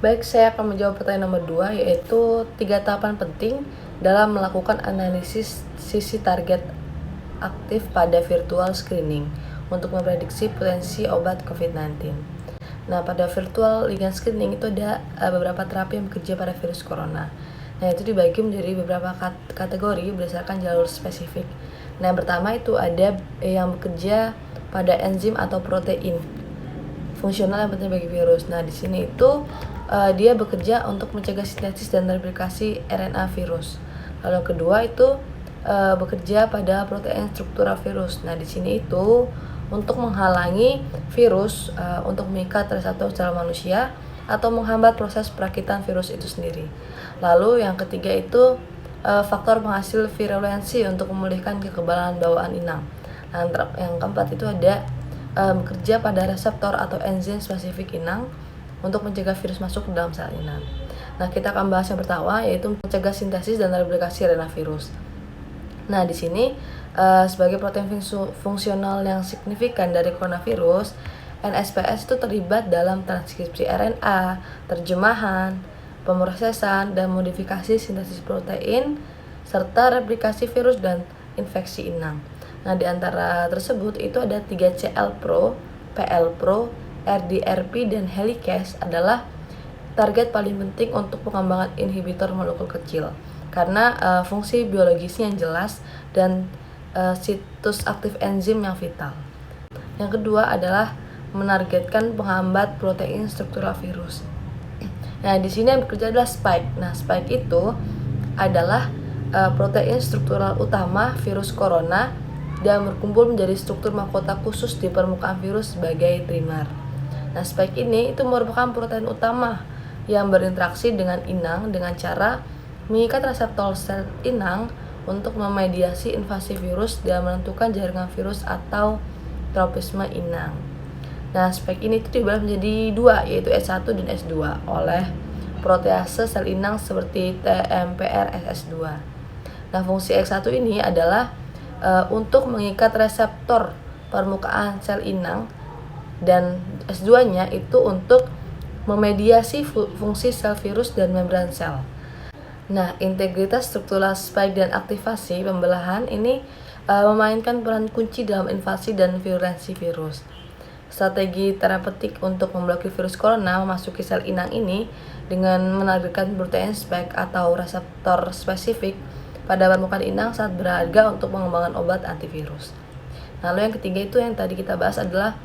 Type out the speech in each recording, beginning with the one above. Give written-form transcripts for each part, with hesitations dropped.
Baik, saya akan menjawab pertanyaan nomor 2, yaitu 3 tahapan penting dalam melakukan analisis sisi target aktif pada virtual screening untuk memprediksi potensi obat COVID-19. Nah, pada virtual ligand screening itu ada beberapa terapi yang bekerja pada virus corona. Nah, itu dibagi menjadi beberapa kategori berdasarkan jalur spesifik. Nah, yang pertama itu ada yang bekerja pada enzim atau protein fungsional yang penting bagi virus. Nah, di sini itu dia bekerja untuk mencegah sintesis dan replikasi RNA virus. Lalu yang kedua itu bekerja pada protein struktural virus. Nah, di sini itu untuk menghalangi virus untuk mengikat reseptor sel manusia atau menghambat proses perakitan virus itu sendiri. Lalu yang ketiga itu faktor penghasil virulensi untuk memulihkan kekebalan bawaan inang. Nah, yang keempat itu ada bekerja pada reseptor atau enzim spesifik inang untuk mencegah virus masuk ke dalam sel inang. Nah, kita akan bahas yang pertama, yaitu mencegah sintesis dan replikasi RNA virus. Nah, di sini sebagai protein fungsional yang signifikan dari coronavirus, NSPS itu terlibat dalam transkripsi RNA, terjemahan, pemrosesan, dan modifikasi sintesis protein, serta replikasi virus dan infeksi inang. Nah, di antara tersebut itu ada 3CL-Pro, PL-Pro, RDRP, dan helicase adalah target paling penting untuk pengembangan inhibitor molekul kecil karena fungsi biologisnya yang jelas dan situs aktif enzim yang vital. Yang kedua adalah menargetkan penghambat protein struktural virus. Nah, di sini yang bekerja adalah spike. Nah, spike itu adalah protein struktural utama virus corona dan berkumpul menjadi struktur mahkota khusus di permukaan virus sebagai trimer. Nah, spike ini itu merupakan protein utama yang berinteraksi dengan inang dengan cara mengikat reseptor sel inang untuk memediasi invasi virus dan menentukan jaringan virus atau tropisme inang. Nah, spike ini itu dibagi menjadi dua, yaitu S1 dan S2 oleh protease sel inang seperti TMPRSS2. Nah, fungsi X1 ini adalah untuk mengikat reseptor permukaan sel inang, dan S2-nya itu untuk memediasi fungsi sel virus dan membran sel. Nah, integritas struktural spike dan aktivasi pembelahan ini memainkan peran kunci dalam invasi dan virulensi virus. Strategi terapeutik untuk memblokir virus corona memasuki sel inang ini dengan menargetkan protein spike atau reseptor spesifik pada permukaan inang sangat berharga untuk pengembangan obat antivirus. Lalu yang ketiga itu yang tadi kita bahas adalah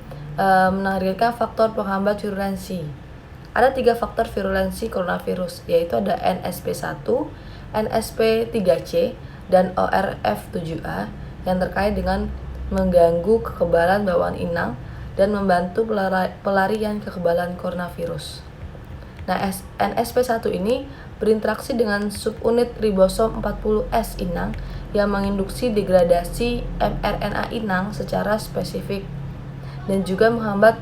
menargetkan faktor penghambat virulensi. Ada 3 faktor virulensi coronavirus, yaitu ada NSP1, NSP3C, dan ORF7A yang terkait dengan mengganggu kekebalan bawaan inang dan membantu pelarian kekebalan coronavirus. Nah, NSP1 ini berinteraksi dengan subunit ribosom 40S inang yang menginduksi degradasi mRNA inang secara spesifik dan juga menghambat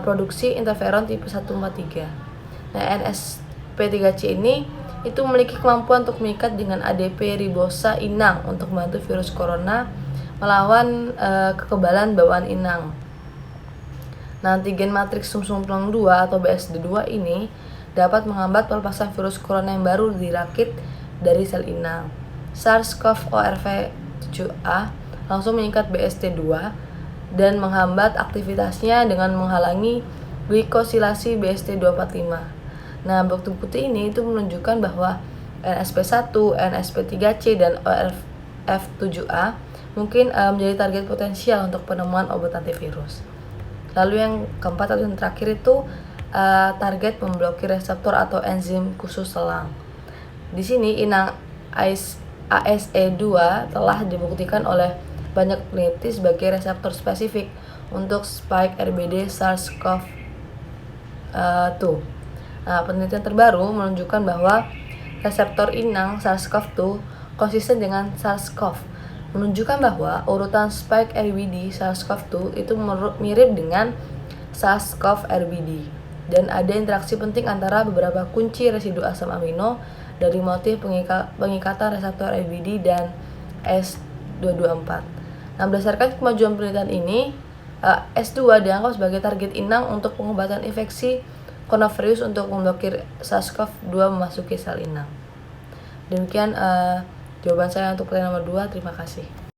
produksi interferon tipe 143. Nah, NSP3C ini itu memiliki kemampuan untuk mengikat dengan ADP ribosa inang untuk membantu virus corona melawan kekebalan bawaan inang. Nah, antigen matriks sumsum tulang 2 atau BSD2 ini dapat menghambat pelepasan virus corona yang baru dirakit dari sel inang. SARS-CoV-2 langsung mengikat BSD2 dan menghambat aktivitasnya dengan menghalangi glikosilasi BSD245. Nah, bukti putih ini itu menunjukkan bahwa NSP1, NSP3C, dan ORF7A mungkin menjadi target potensial untuk penemuan obat antivirus. Lalu yang keempat atau yang terakhir itu target memblokir reseptor atau enzim khusus selang. Di sini inang ASE2 telah dibuktikan oleh banyak peneliti sebagai reseptor spesifik untuk spike RBD SARS-CoV-2. Nah, penelitian terbaru menunjukkan bahwa reseptor inang SARS-CoV-2 konsisten dengan SARS-CoV, menunjukkan bahwa urutan spike RBD SARS-CoV-2 itu mirip dengan SARS-CoV-RBD. Dan ada interaksi penting antara beberapa kunci residu asam amino dari motif pengikatan reseptor RBD dan S224. Nah, berdasarkan kemajuan penelitian ini, S2 dianggap sebagai target inang untuk pengobatan infeksi coronavirus untuk memblokir SARS-CoV-2 memasuki sel inang. Demikian jawaban saya untuk pertanyaan nomor 2. Terima kasih.